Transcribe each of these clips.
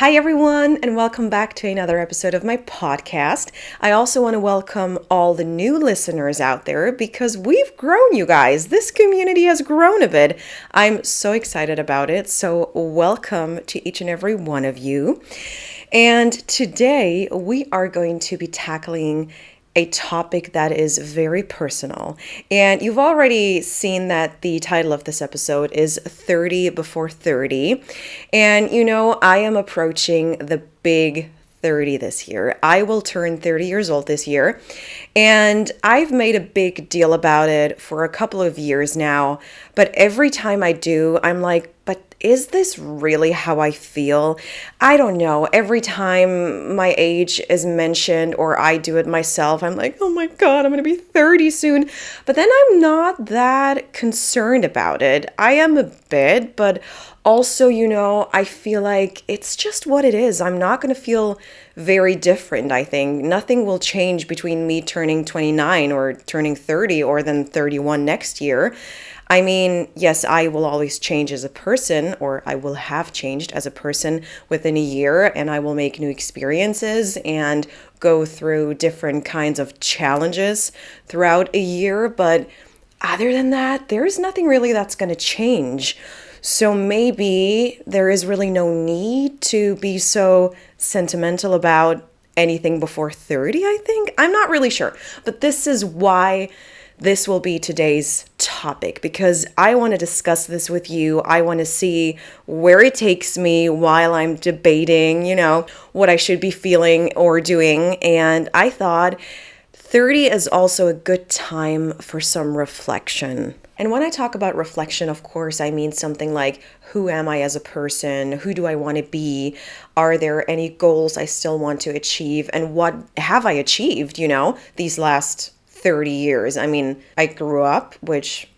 Hi, everyone, and welcome back to another episode of my podcast. I also want to welcome all the new listeners out there because we've grown, you guys. This community has grown a bit. I'm so excited about it. So, welcome to each and every one of you. And today we are going to be tackling a topic that is very personal. And you've already seen that the title of this episode is 30 Before 30. And I am approaching the big 30 this year. I will turn 30 years old this year. And I've made a big deal about it for a couple of years now. But every time I do, I'm like, but is this really how I feel? I don't know. Every time my age is mentioned or I do it myself, I'm like, oh my God, I'm going to be 30 soon. But then I'm not that concerned about it. I am a bit, but also, I feel like it's just what it is. I'm not going to feel very different, I think. Nothing will change between me turning 29 or turning 30 or then 31 next year. I mean, yes, I will always change as a person, or I will have changed as a person within a year, and I will make new experiences and go through different kinds of challenges throughout a year. But other than that, there's nothing really that's going to change. So maybe there is really no need to be so sentimental about anything before 30, I think. I'm not really sure. But this is why this will be today's topic, because I want to discuss this with you. I want to see where it takes me while I'm debating, what I should be feeling or doing. And I thought 30 is also a good time for some reflection. And when I talk about reflection, of course, I mean something like, who am I as a person? Who do I want to be? Are there any goals I still want to achieve? And what have I achieved, these last 30 years? I mean, I grew up, which,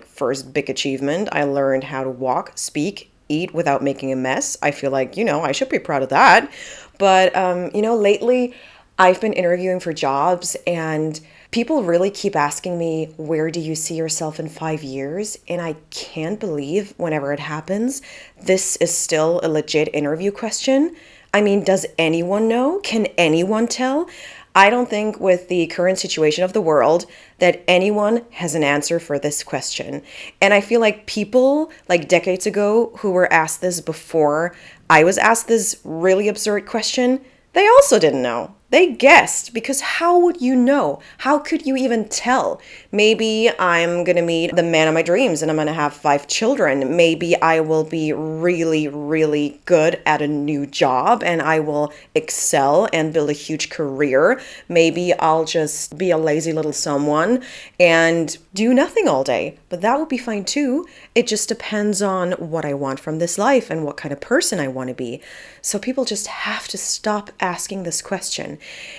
first big achievement, I learned how to walk, speak, eat without making a mess. I feel like, I should be proud of that. But, lately I've been interviewing for jobs and people really keep asking me, where do you see yourself in 5 years? And I can't believe whenever it happens, this is still a legit interview question. I mean, does anyone know? Can anyone tell? I don't think with the current situation of the world that anyone has an answer for this question. And I feel like people decades ago who were asked this before I was asked this really absurd question, they also didn't know. They guessed, because how would you know? How could you even tell? Maybe I'm going to meet the man of my dreams and I'm going to have 5 children. Maybe I will be really, really good at a new job and I will excel and build a huge career. Maybe I'll just be a lazy little someone and do nothing all day. But that would be fine too. It just depends on what I want from this life and what kind of person I want to be. So people just have to stop asking this question.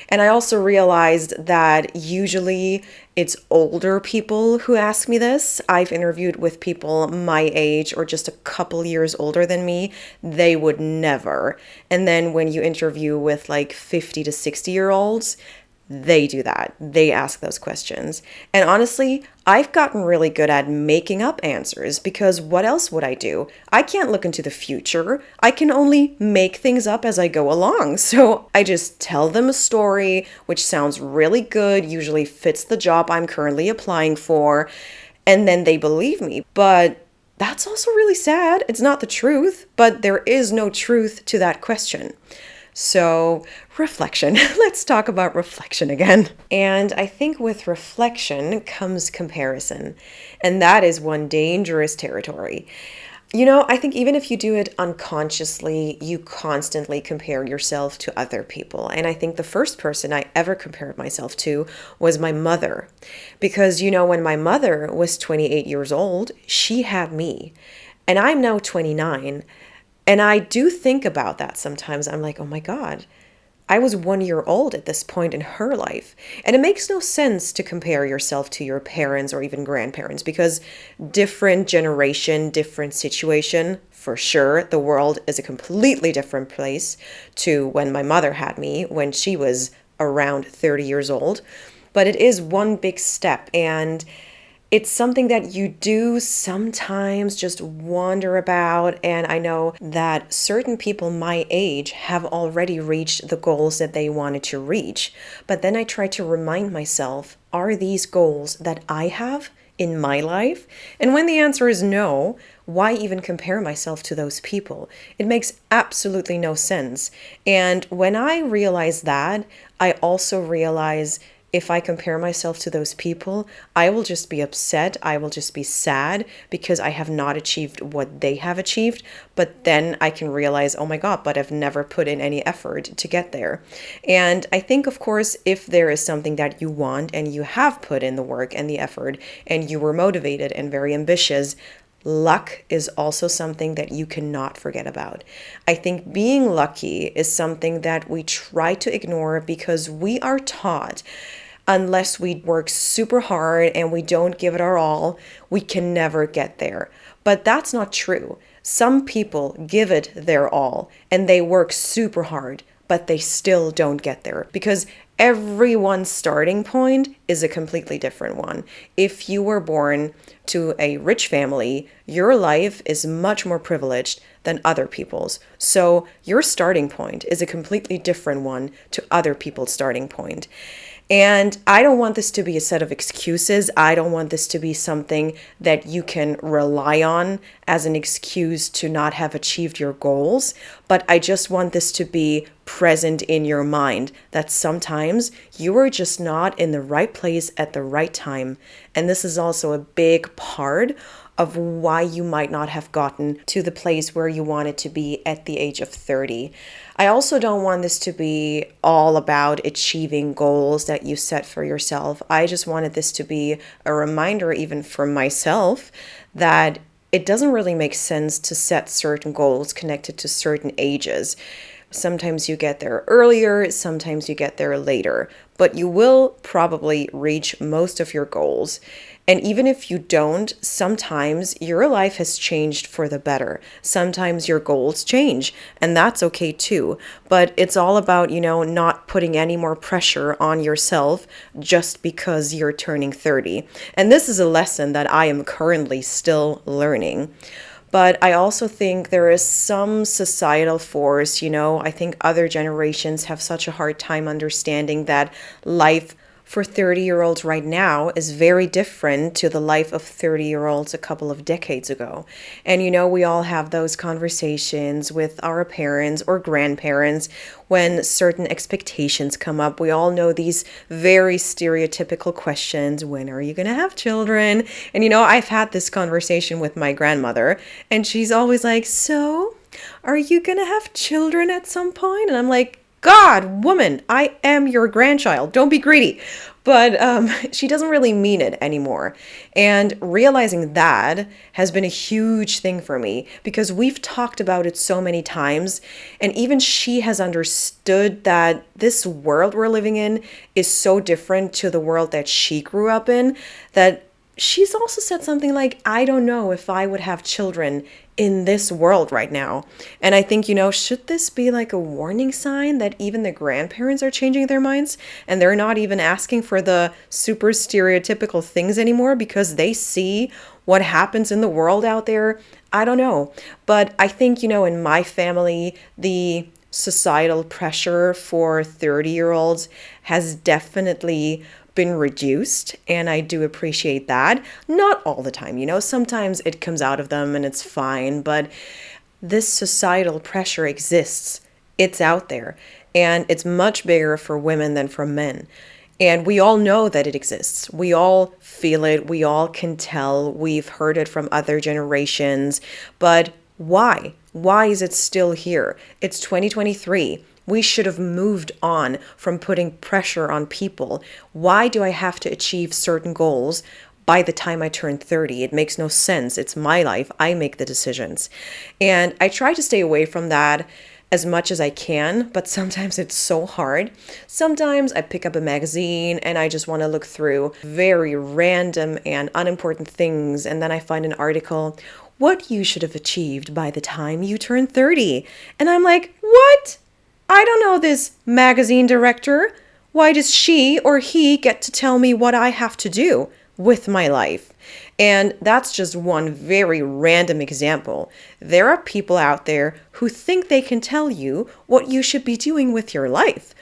And I also realized that usually it's older people who ask me this. I've interviewed with people my age or just a couple years older than me. They would never. And then when you interview with 50 to 60-year-olds, they do that. They ask those questions. And honestly, I've gotten really good at making up answers, because what else would I do? I can't look into the future. I can only make things up as I go along. So I just tell them a story, which sounds really good, usually fits the job I'm currently applying for, and then they believe me. But that's also really sad. It's not the truth, but there is no truth to that question. So reflection. Let's talk about reflection again. And I think with reflection comes comparison. And that is one dangerous territory. I think even if you do it unconsciously, you constantly compare yourself to other people. And I think the first person I ever compared myself to was my mother. Because, when my mother was 28 years old, she had me. And I'm now 29. And I do think about that sometimes. I'm like, oh my God, I was 1 year old at this point in her life. And it makes no sense to compare yourself to your parents or even grandparents, because different generation, different situation, for sure. The world is a completely different place to when my mother had me, when she was around 30 years old. But it is one big step. And It's something that you do sometimes just wonder about. And I know that certain people my age have already reached the goals that they wanted to reach. But then I try to remind myself, are these goals that I have in my life? And when the answer is no, why even compare myself to those people? It makes absolutely no sense. And when I realize that, I also realize if I compare myself to those people, I will just be upset. I will just be sad because I have not achieved what they have achieved. But then I can realize, oh my God, but I've never put in any effort to get there. And I think, of course, if there is something that you want and you have put in the work and the effort and you were motivated and very ambitious, luck is also something that you cannot forget about. I think being lucky is something that we try to ignore because we are taught unless we work super hard and we don't give it our all, we can never get there. But that's not true. Some people give it their all and they work super hard, but they still don't get there because everyone's starting point is a completely different one. If you were born to a rich family, your life is much more privileged than other people's. So your starting point is a completely different one to other people's starting point. And I don't want this to be a set of excuses. I don't want this to be something that you can rely on as an excuse to not have achieved your goals. But I just want this to be present in your mind that sometimes you are just not in the right place at the right time. And this is also a big part of why you might not have gotten to the place where you wanted to be at the age of 30. I also don't want this to be all about achieving goals that you set for yourself. I just wanted this to be a reminder, even for myself, that it doesn't really make sense to set certain goals connected to certain ages. Sometimes you get there earlier, sometimes you get there later, but you will probably reach most of your goals. And even if you don't, sometimes your life has changed for the better. Sometimes your goals change, and that's okay too. But it's all about, not putting any more pressure on yourself just because you're turning 30. And this is a lesson that I am currently still learning. But I also think there is some societal force, I think other generations have such a hard time understanding that life for 30-year-olds right now is very different to the life of 30-year-olds a couple of decades ago. And we all have those conversations with our parents or grandparents when certain expectations come up. We all know these very stereotypical questions. When are you going to have children? And I've had this conversation with my grandmother, and she's always like, so are you going to have children at some point? And I'm like, God, woman, I am your grandchild. Don't be greedy. But she doesn't really mean it anymore. And realizing that has been a huge thing for me because we've talked about it so many times. And even she has understood that this world we're living in is so different to the world that she grew up in that she's also said something like, I don't know if I would have children in this world right now. And I think, should this be like a warning sign that even the grandparents are changing their minds and they're not even asking for the super stereotypical things anymore because they see what happens in the world out there? I don't know. But I think, in my family, the societal pressure for 30-year-olds has definitely been reduced, and I do appreciate that. Not all the time, sometimes it comes out of them and it's fine, but this societal pressure exists. It's out there, and it's much bigger for women than for men. And we all know that it exists. We all feel it. We all can tell. We've heard it from other generations. But why? Why is it still here? It's 2023. We should have moved on from putting pressure on people. Why do I have to achieve certain goals by the time I turn 30? It makes no sense. It's my life. I make the decisions. And I try to stay away from that as much as I can, but sometimes it's so hard. Sometimes I pick up a magazine and I just want to look through very random and unimportant things, and then I find an article, what you should have achieved by the time you turn 30. And I'm like, what? I don't know this magazine director. Why does she or he get to tell me what I have to do? with my life. And that's just one very random example. There are people out there who think they can tell you what you should be doing with your life.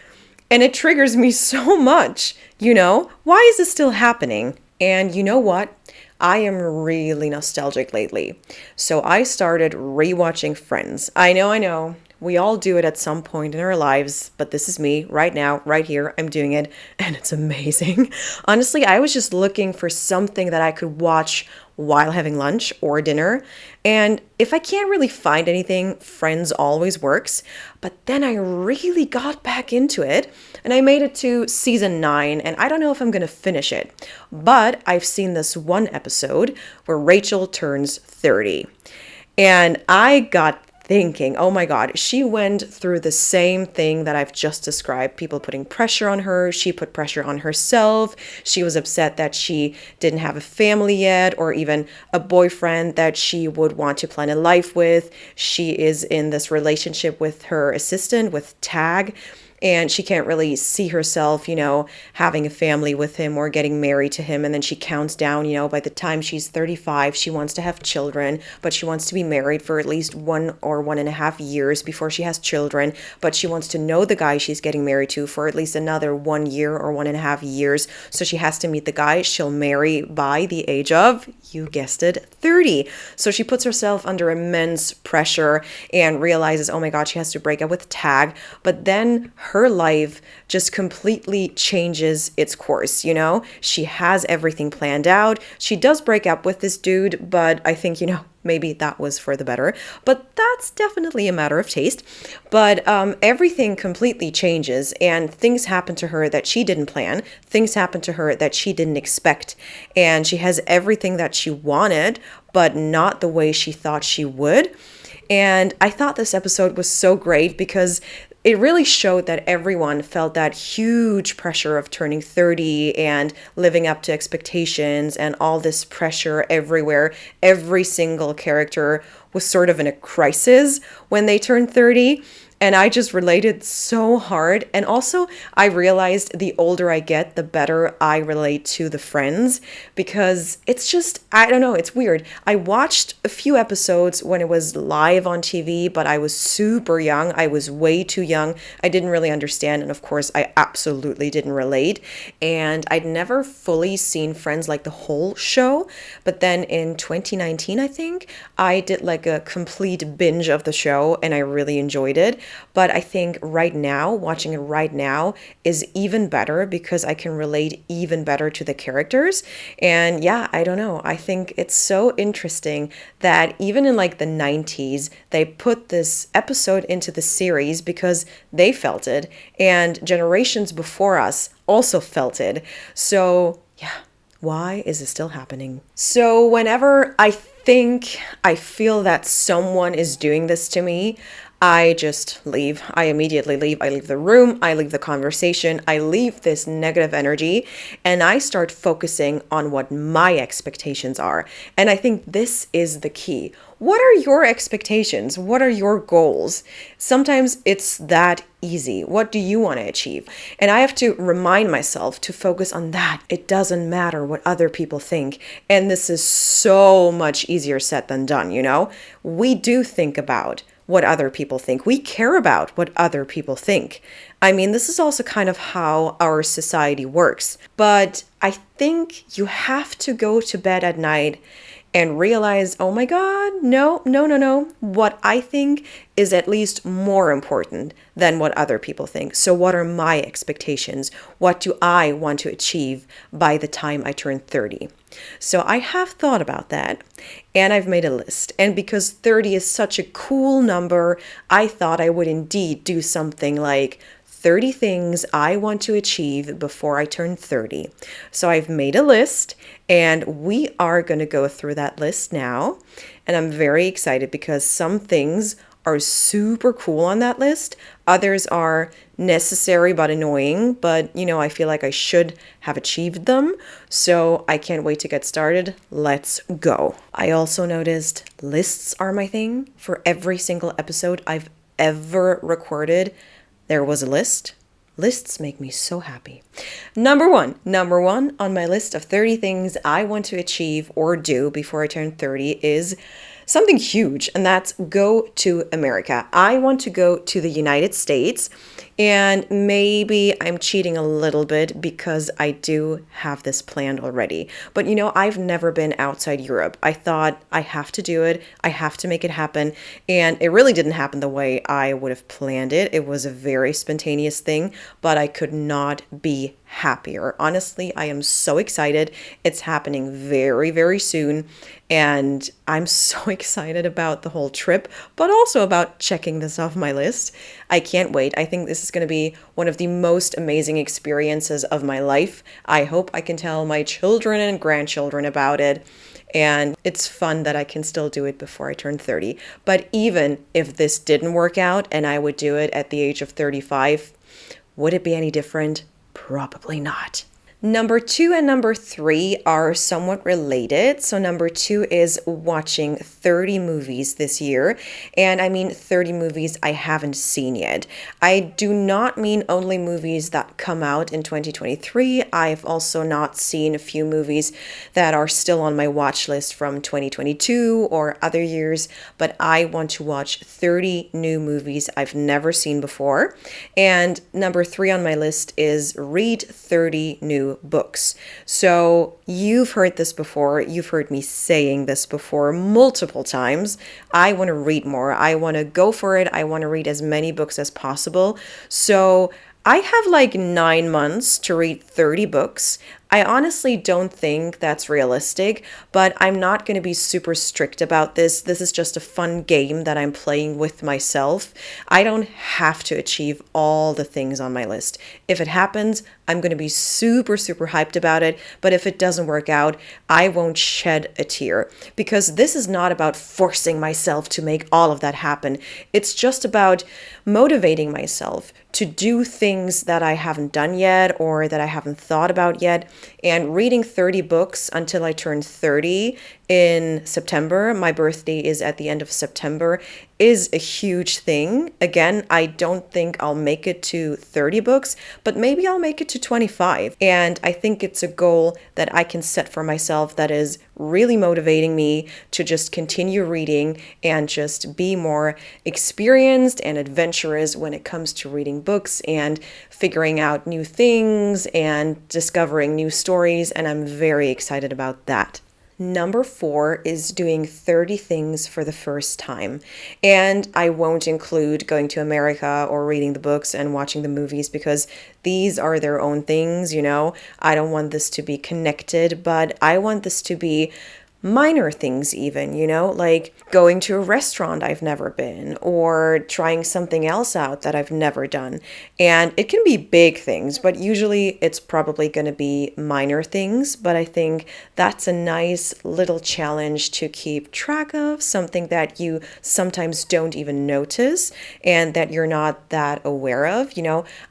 And it triggers me so much. Why is this still happening? And you know what? I am really nostalgic lately. So I started rewatching Friends. I know. We all do it at some point in our lives, but this is me right now, right here. I'm doing it, and it's amazing. Honestly, I was just looking for something that I could watch while having lunch or dinner. And if I can't really find anything, Friends always works. But then I really got back into it, and I made it to season 9, and I don't know if I'm going to finish it. But I've seen this one episode where Rachel turns 30. And I got thinking, oh my God, she went through the same thing that I've just described. People putting pressure on her. She put pressure on herself. She was upset that she didn't have a family yet, or even a boyfriend that she would want to plan a life with. She is in this relationship with her assistant, with Tag. And she can't really see herself, having a family with him or getting married to him. And then she counts down, by the time she's 35, she wants to have children, but she wants to be married for at least 1 or 1.5 years before she has children. But she wants to know the guy she's getting married to for at least another 1 year or 1.5 years. So she has to meet the guy she'll marry by the age of, you guessed it, 30. So she puts herself under immense pressure and realizes, oh my God, she has to break up with Tag. But then her life just completely changes its course, She has everything planned out. She does break up with this dude, but I think, maybe that was for the better. But that's definitely a matter of taste. But everything completely changes, and things happen to her that she didn't plan. Things happen to her that she didn't expect. And she has everything that she wanted, but not the way she thought she would. And I thought this episode was so great because it really showed that everyone felt that huge pressure of turning 30 and living up to expectations and all this pressure everywhere. Every single character was sort of in a crisis when they turned 30. And I just related so hard. And also, I realized the older I get, the better I relate to the Friends, because it's just, I don't know, it's weird. I watched a few episodes when it was live on TV, but I was super young. I was way too young. I didn't really understand. And of course, I absolutely didn't relate. And I'd never fully seen Friends, like the whole show. But then in 2019, I think, I did like a complete binge of the show, and I really enjoyed it. But I think right now, watching it right now is even better because I can relate even better to the characters. And yeah, I don't know. I think it's so interesting that even in like the 90s, they put this episode into the series because they felt it. And generations before us also felt it. So yeah, why is this still happening? So whenever I feel that someone is doing this to me, I just leave. I immediately leave. I leave the room. I leave the conversation. I leave this negative energy, and I start focusing on what my expectations are. And I think this is the key. What are your expectations? What are your goals? Sometimes it's that easy. What do you want to achieve? And I have to remind myself to focus on that. It doesn't matter what other people think. And this is so much easier said than done, We do think about what other people think. We care about what other people think. I mean, this is also kind of how our society works. But I think you have to go to bed at night and realize, oh my God, no. What I think is at least more important than what other people think. So what are my expectations? What do I want to achieve by the time I turn 30? So I have thought about that, and I've made a list. And because 30 is such a cool number, I thought I would indeed do something like 30 things I want to achieve before I turn 30. So I've made a list, and we are going to go through that list now. And I'm very excited because some things are super cool on that list. Others are necessary but annoying, but I feel like I should have achieved them. So I can't wait to get started. Let's go. I also noticed lists are my thing. For every single episode I've ever recorded, there was a list. Lists make me so happy. Number one on my list of 30 things I want to achieve or do before I turn 30 is something huge, and that's go to America. I want to go to the United States, and maybe I'm cheating a little bit because I do have this planned already. But I've never been outside Europe. I thought I have to do it. I have to make it happen. And it really didn't happen the way I would have planned it. It was a very spontaneous thing, but I could not be happier. Honestly, I am so excited. It's happening very, very soon. And I'm so excited about the whole trip, but also about checking this off my list. I can't wait. I think this is going to be one of the most amazing experiences of my life. I hope I can tell my children and grandchildren about it. And it's fun that I can still do it before I turn 30. But even if this didn't work out and I would do it at the age of 35, would it be any different? Probably not. Number 2 and number 3 are somewhat related. So number 2 is watching 30 movies this year. And I mean 30 movies I haven't seen yet. I do not mean only movies that come out in 2023. I've also not seen a few movies that are still on my watch list from 2022 or other years. But I want to watch 30 new movies I've never seen before. And number 3 on my list is read 30 new books. So you've heard this before. You've heard me saying this before multiple times. I want to read more. I want to go for it. I want to read as many books as possible. So I have like 9 months to read 30 books. I honestly don't think that's realistic, but I'm not going to be super strict about this. This is just a fun game that I'm playing with myself. I don't have to achieve all the things on my list. If it happens, I'm going to be super, super hyped about it. But if it doesn't work out, I won't shed a tear, because this is not about forcing myself to make all of that happen. It's just about motivating myself to do things that I haven't done yet or that I haven't thought about yet. And reading 30 books until I turn 30 in September, my birthday is at the end of September, is a huge thing. Again, I don't think I'll make it to 30 books, but maybe I'll make it to 25. And I think it's a goal that I can set for myself that is really motivating me to just continue reading and just be more experienced and adventurous when it comes to reading books and figuring out new things and discovering new stories. And I'm very excited about that. Number 4 is doing 30 things for the first time. And I won't include going to America or reading the books and watching the movies, because these are their own things, I don't want this to be connected, but I want this to be minor things even, like going to a restaurant I've never been, or trying something else out that I've never done. And it can be big things, but usually it's probably going to be minor things. But I think that's a nice little challenge to keep track of, something that you sometimes don't even notice and that you're not that aware of.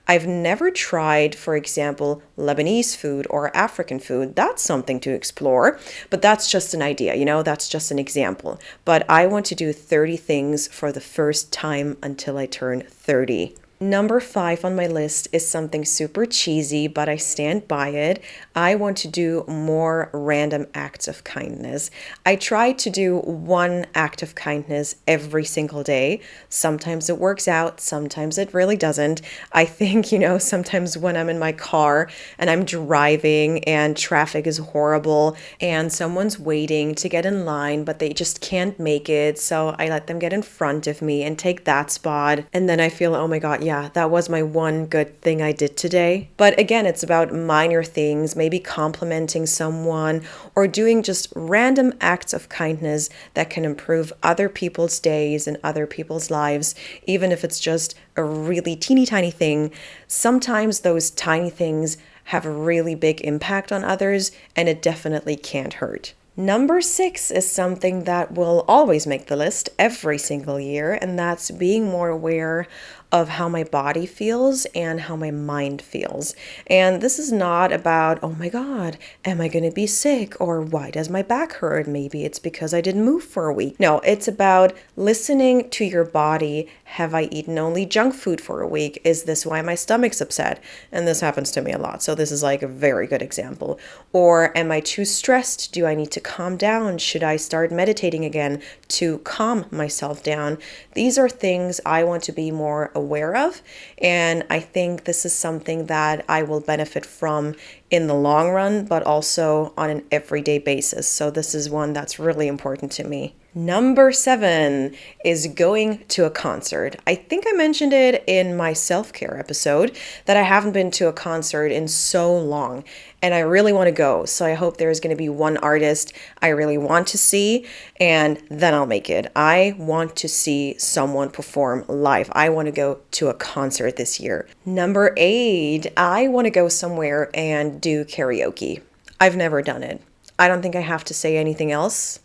I've never tried, for example, Lebanese food or African food. That's something to explore, but that's just an idea, that's just an example. But I want to do 30 things for the first time until I turn 30. Number 5 on my list is something super cheesy, but I stand by it. I want to do more random acts of kindness. I try to do one act of kindness every single day. Sometimes it works out, sometimes it really doesn't. I think, sometimes when I'm in my car and I'm driving and traffic is horrible and someone's waiting to get in line, but they just can't make it. So I let them get in front of me and take that spot. And then I feel, oh my God, yeah, that was my one good thing I did today. But again, it's about minor things, maybe complimenting someone or doing just random acts of kindness that can improve other people's days and other people's lives, even if it's just a really teeny tiny thing. Sometimes those tiny things have a really big impact on others, and it definitely can't hurt. Number 6 is something that will always make the list every single year, and that's being more aware of how my body feels and how my mind feels. And this is not about, oh my God, am I going to be sick? Or why does my back hurt? Maybe it's because I didn't move for a week. No, it's about listening to your body. Have I eaten only junk food for a week? Is this why my stomach's upset? And this happens to me a lot. So this is like a very good example. Or am I too stressed? Do I need to calm down? Should I start meditating again to calm myself down? These are things I want to be more aware of. And I think this is something that I will benefit from in the long run, but also on an everyday basis. So this is one that's really important to me. Number 7 is going to a concert. I think I mentioned it in my self-care episode that I haven't been to a concert in so long and I really want to go. So I hope there's going to be one artist I really want to see and then I'll make it. I want to see someone perform live. I want to go to a concert this year. Number 8, I want to go somewhere and do karaoke. I've never done it. I don't think I have to say anything else.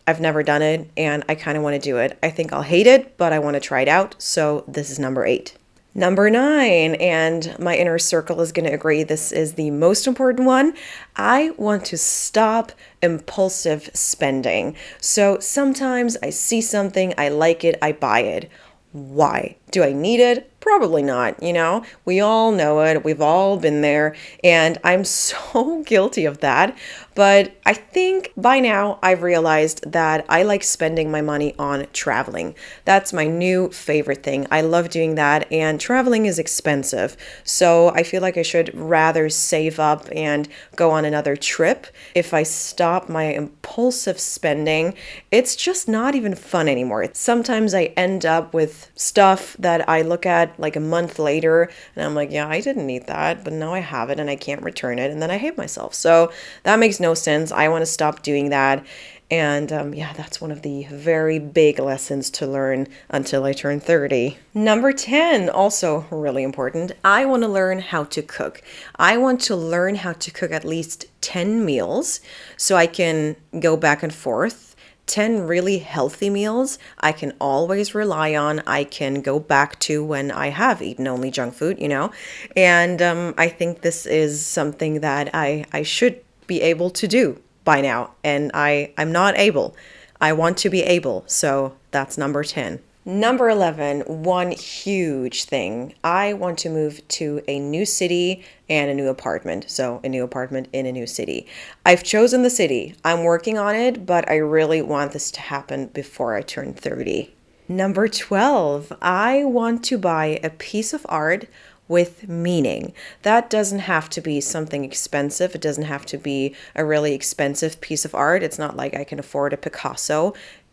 I've never done it and I kind of want to do it. I think I'll hate it, but I want to try it out. So this is number 8. Number 9, and my inner circle is going to agree this is the most important one. I want to stop impulsive spending. So sometimes I see something, I like it, I buy it. Why? Do I need it? Probably not, We all know it. We've all been there. And I'm so guilty of that. But I think by now I've realized that I like spending my money on traveling. That's my new favorite thing. I love doing that. And traveling is expensive. So I feel like I should rather save up and go on another trip. If I stop my impulsive spending, it's just not even fun anymore. Sometimes I end up with stuff that I look at like a month later and I'm like, yeah, I didn't need that, but now I have it and I can't return it and then I hate myself. So that makes no sense. I want to stop doing that. And that's one of the very big lessons to learn until I turn 30. Number 10, also really important. I want to learn how to cook. I want to learn how to cook at least 10 meals so I can go back and forth. 10 really healthy meals I can always rely on. I can go back to when I have eaten only junk food, And I think this is something that I should be able to do by now. And I'm not able. I want to be able. So that's number 10. Number 11, one huge thing. I want to move to a new city and a new apartment. So a new apartment in a new city. I've chosen the city. I'm working on it, but I really want this to happen before I turn 30. Number 12, I want to buy a piece of art with meaning. That doesn't have to be something expensive. It doesn't have to be a really expensive piece of art. It's not like I can afford a Picasso.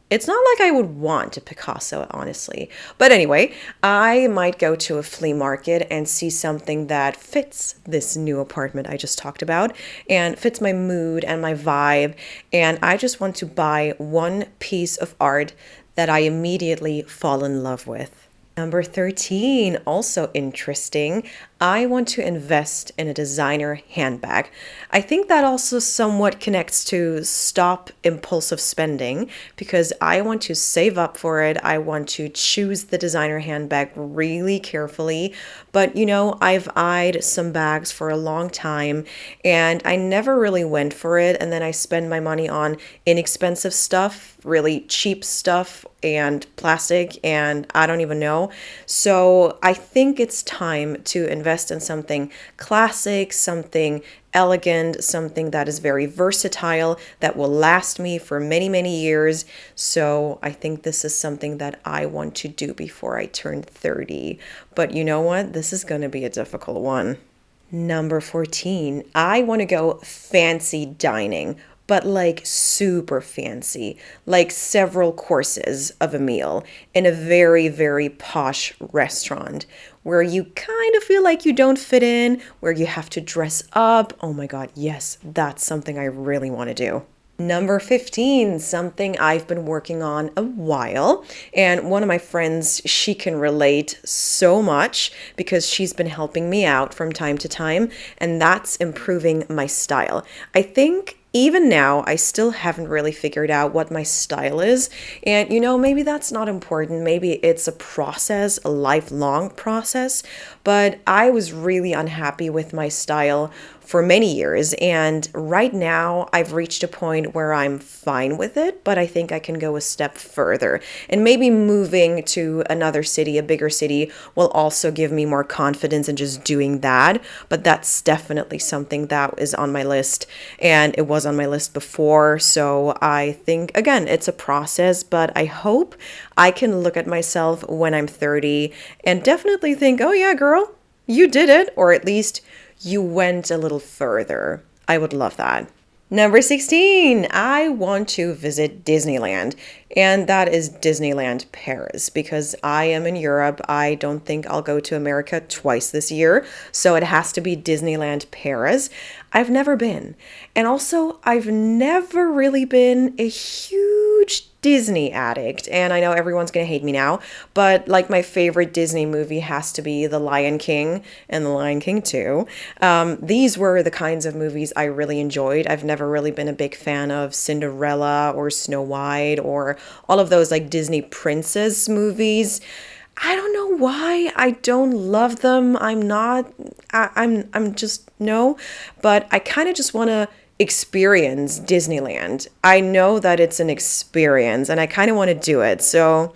It's not like I would want a Picasso, honestly. But anyway, I might go to a flea market and see something that fits this new apartment I just talked about and fits my mood and my vibe. And I just want to buy one piece of art that I immediately fall in love with. Number 13, also interesting. I want to invest in a designer handbag. I think that also somewhat connects to stop impulsive spending because I want to save up for it. I want to choose the designer handbag really carefully. But I've eyed some bags for a long time and I never really went for it. And then I spend my money on inexpensive stuff, really cheap stuff and plastic, and I don't even know. So I think it's time to invest in something classic, something elegant, something that is very versatile, that will last me for many, many years. So I think this is something that I want to do before I turn 30. But you know what? This is going to be a difficult one. Number 14, I want to go fancy dining, but like super fancy, like several courses of a meal in a very, very posh restaurant where you kind of feel like you don't fit in, where you have to dress up. Oh my God, yes, that's something I really want to do. Number 15, something I've been working on a while. And one of my friends, she can relate so much because she's been helping me out from time to time. And that's improving my style. I think Even now, I still haven't really figured out what my style is. And maybe that's not important. Maybe it's a process, a lifelong process. But I was really unhappy with my style for many years. And right now, I've reached a point where I'm fine with it, but I think I can go a step further. And maybe moving to another city, a bigger city, will also give me more confidence in just doing that. But that's definitely something that is on my list. And it was on my list before. So I think, again, it's a process, but I hope I can look at myself when I'm 30 and definitely think, oh, yeah, girl, you did it. Or at least you went a little further. I would love that. Number 16, I want to visit Disneyland, and that is Disneyland Paris, because I am in Europe. I don't think I'll go to America twice this year, so it has to be Disneyland Paris. I've never been, and also I've never really been a huge Disney addict, and I know everyone's gonna hate me now, but like my favorite Disney movie has to be The Lion King and The Lion King 2. These were the kinds of movies I really enjoyed. I've never really been a big fan of Cinderella or Snow White or all of those like Disney princess movies. I don't know why I don't love them. I'm just no, but I kind of just want to experience Disneyland. I know that it's an experience and I kind of want to do it. So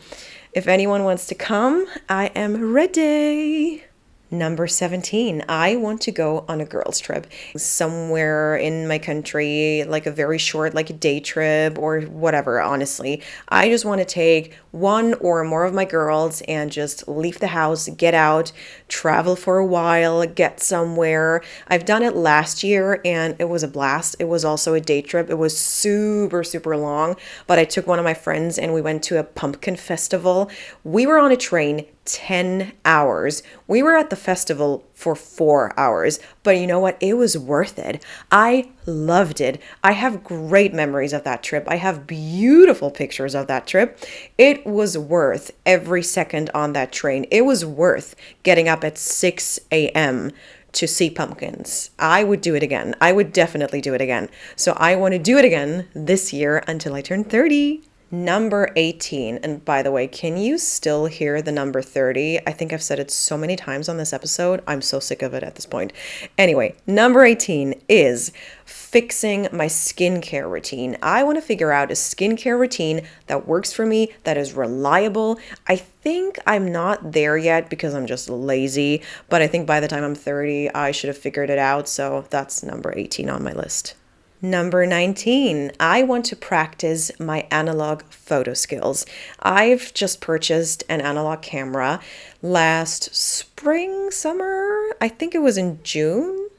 if anyone wants to come, I am ready. Number 17, I want to go on a girls' trip somewhere in my country, like a very short, like a day trip or whatever, honestly. I just want to take one or more of my girls and just leave the house, get out, travel for a while, get somewhere. I've done it last year and it was a blast. It was also a day trip. It was super, super long, but I took one of my friends and we went to a pumpkin festival. We were on a train 10 hours. We were at the festival for 4 hours, but you know what? It was worth it. I loved it. I have great memories of that trip. I have beautiful pictures of that trip. It was worth every second on that train. It was worth getting up at 6 a.m. to see pumpkins. I would do it again. I would definitely do it again. So I want to do it again this year until I turn 30. Number 18. And by the way, can you still hear the number 30? I think I've said it so many times on this episode. I'm so sick of it at this point. Anyway, number 18 is fixing my skincare routine. I want to figure out a skincare routine that works for me, that is reliable. I think I'm not there yet because I'm just lazy, but I think by the time I'm 30, I should have figured it out. So that's number 18 on my list. Number 19, I want to practice my analog photo skills. I've just purchased an analog camera last spring, summer. I think it was in June.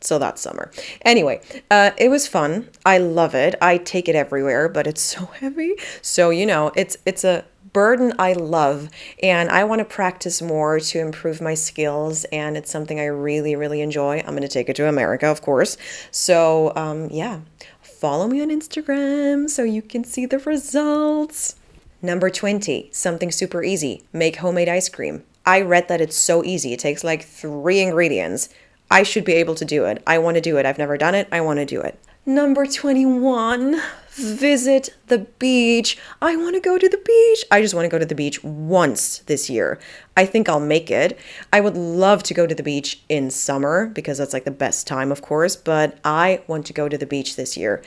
So that's summer. Anyway, it was fun. I love it. I take it everywhere, but it's so heavy. So, it's a burden I love, and I want to practice more to improve my skills, and it's something I really, really enjoy. I'm going to take it to America, of course. So, follow me on Instagram so you can see the results. Number 20, something super easy. Make homemade ice cream. I read that it's so easy. It takes like 3 ingredients. I should be able to do it. I want to do it. I've never done it. I want to do it. Number 21, visit the beach. I want to go to the beach. I just want to go to the beach once this year. I think I'll make it. I would love to go to the beach in summer because that's like the best time, of course, but I want to go to the beach this year.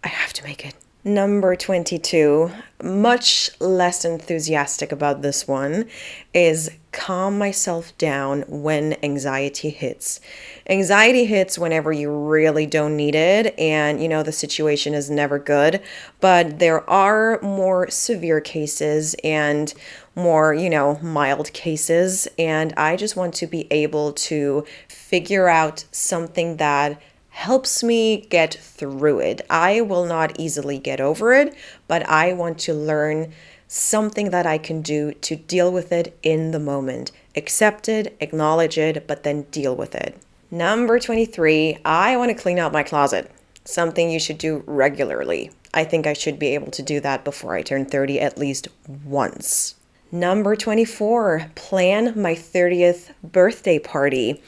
I have to make it. Number 22, much less enthusiastic about this one, is calm myself down when anxiety hits. Anxiety hits whenever you really don't need it, and the situation is never good, but there are more severe cases and more, mild cases, and I just want to be able to figure out something that helps me get through it. I will not easily get over it, but I want to learn something that I can do to deal with it in the moment. Accept it, acknowledge it, but then deal with it. Number 23, I want to clean out my closet. Something you should do regularly. I think I should be able to do that before I turn 30 at least once. Number 24, plan my 30th birthday party.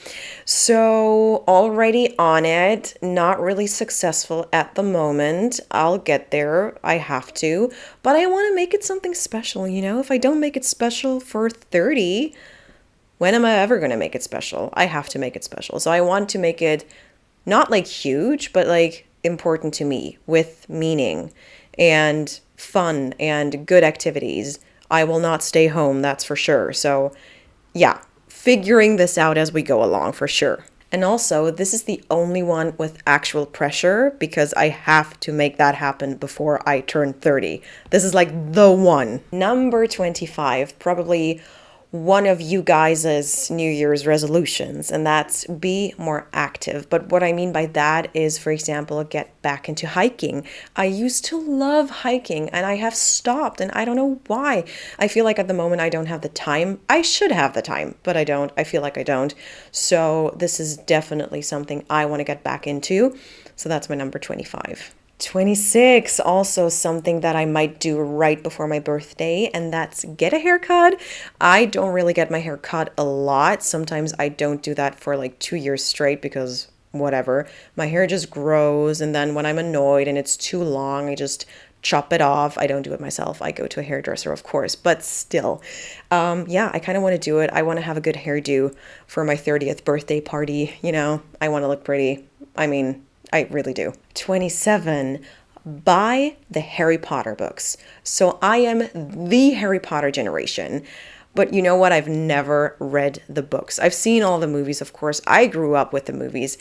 So, already on it, not really successful at the moment. I'll get there. I have to. But I want to make it something special, you know? If I don't make it special for 30, when am I ever going to make it special? I have to make it special. So, I want to make it not like huge, but like important to me with meaning and fun and good activities. I will not stay home, that's for sure. So, yeah, figuring this out as we go along for sure. And also, this is the only one with actual pressure because I have to make that happen before I turn 30. This is like the one. Number 25, probably one of you guys' New Year's resolutions, and that's be more active. But what I mean by that is, for example, get back into hiking. I used to love hiking and I have stopped, and I don't know why. I feel like at the moment I don't have the time. I should have the time, but I don't. I feel like I don't. So this is definitely something I want to get back into. So that's my number 25. 26, also something that I might do right before my birthday, and that's get a haircut. I don't really get my hair cut a lot. Sometimes I don't do that for like 2 years straight because whatever. My hair just grows, and then when I'm annoyed and it's too long, I just chop it off. I don't do it myself. I go to a hairdresser, of course, but still. Yeah, I kind of want to do it. I want to have a good hairdo for my 30th birthday party. You know, I want to look pretty. I mean, I really do. 27, buy the Harry Potter books. So I am the Harry Potter generation. But you know what? I've never read the books. I've seen all the movies, of course. I grew up with the movies.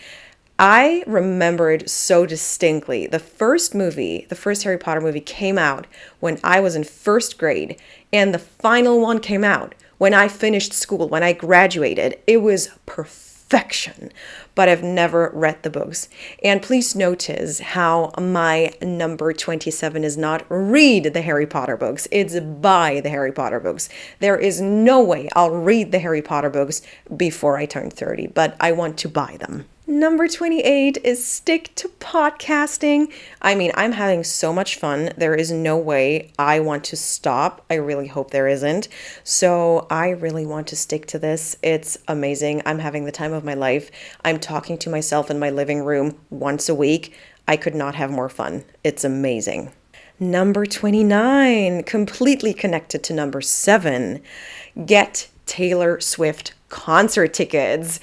I remembered so distinctly the first Harry Potter movie came out when I was in first grade, and the final one came out when I finished school, when I graduated. It was perfection, but I've never read the books. And please notice how my number 27 is not read the Harry Potter books, it's buy the Harry Potter books. There is no way I'll read the Harry Potter books before I turn 30, but I want to buy them. Number 28 is stick to podcasting. I mean, I'm having so much fun. There is no way I want to stop. I really hope there isn't. So I really want to stick to this. It's amazing. I'm having the time of my life. I'm talking to myself in my living room once a week. I could not have more fun. It's amazing. Number 29, completely connected to number 7, get Taylor Swift concert tickets.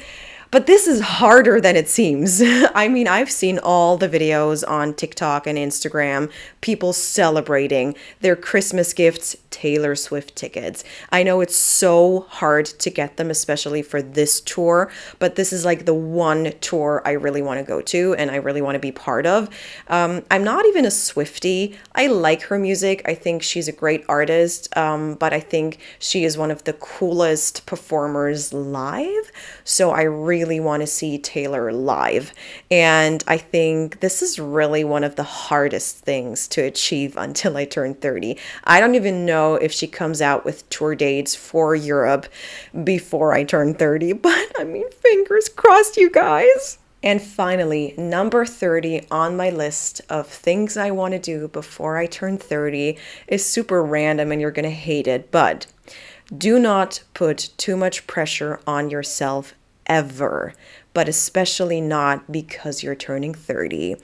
But this is harder than it seems. I mean, I've seen all the videos on TikTok and Instagram, people celebrating their Christmas gifts, Taylor Swift tickets. I know it's so hard to get them, especially for this tour, but this is like the one tour I really want to go to and I really want to be part of. I'm not even a Swiftie. I like her music. I think she's a great artist, but I think she is one of the coolest performers live. So I really want to see Taylor live. And I think this is really one of the hardest things to achieve until I turn 30. I don't even know if she comes out with tour dates for Europe before I turn 30, but I mean, fingers crossed, you guys. And finally, number 30 on my list of things I want to do before I turn 30 is super random and you're going to hate it, but do not put too much pressure on yourself ever, but especially not because you're turning 30.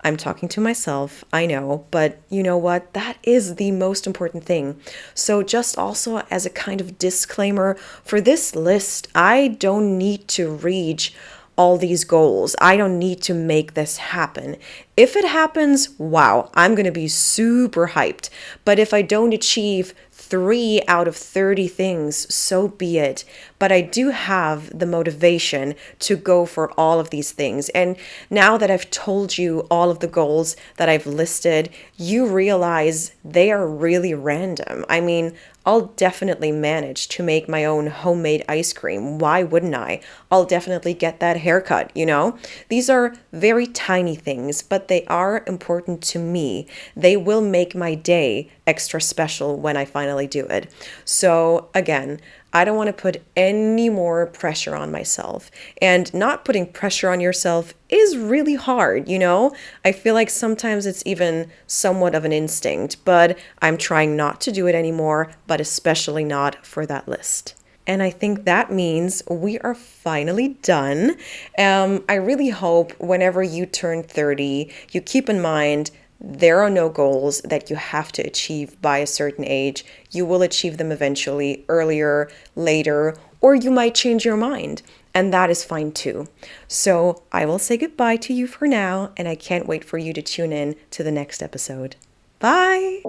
I'm talking to myself, I know, but you know what? That is the most important thing. So just also as a kind of disclaimer for this list, I don't need to reach all these goals. I don't need to make this happen. If it happens, wow, I'm going to be super hyped. But if I don't achieve 3 out of 30 things, so be it. But I do have the motivation to go for all of these things. And now that I've told you all of the goals that I've listed, you realize they are really random. I mean, I'll definitely manage to make my own homemade ice cream. Why wouldn't I? I'll definitely get that haircut, you know? These are very tiny things, but but they are important to me. They will make my day extra special when I finally do it. So again, I don't want to put any more pressure on myself. And not putting pressure on yourself is really hard, you know? I feel like sometimes it's even somewhat of an instinct, but I'm trying not to do it anymore, but especially not for that list. And I think that means we are finally done. I really hope whenever you turn 30, you keep in mind there are no goals that you have to achieve by a certain age. You will achieve them eventually, earlier, later, or you might change your mind. And that is fine too. So I will say goodbye to you for now, and I can't wait for you to tune in to the next episode. Bye!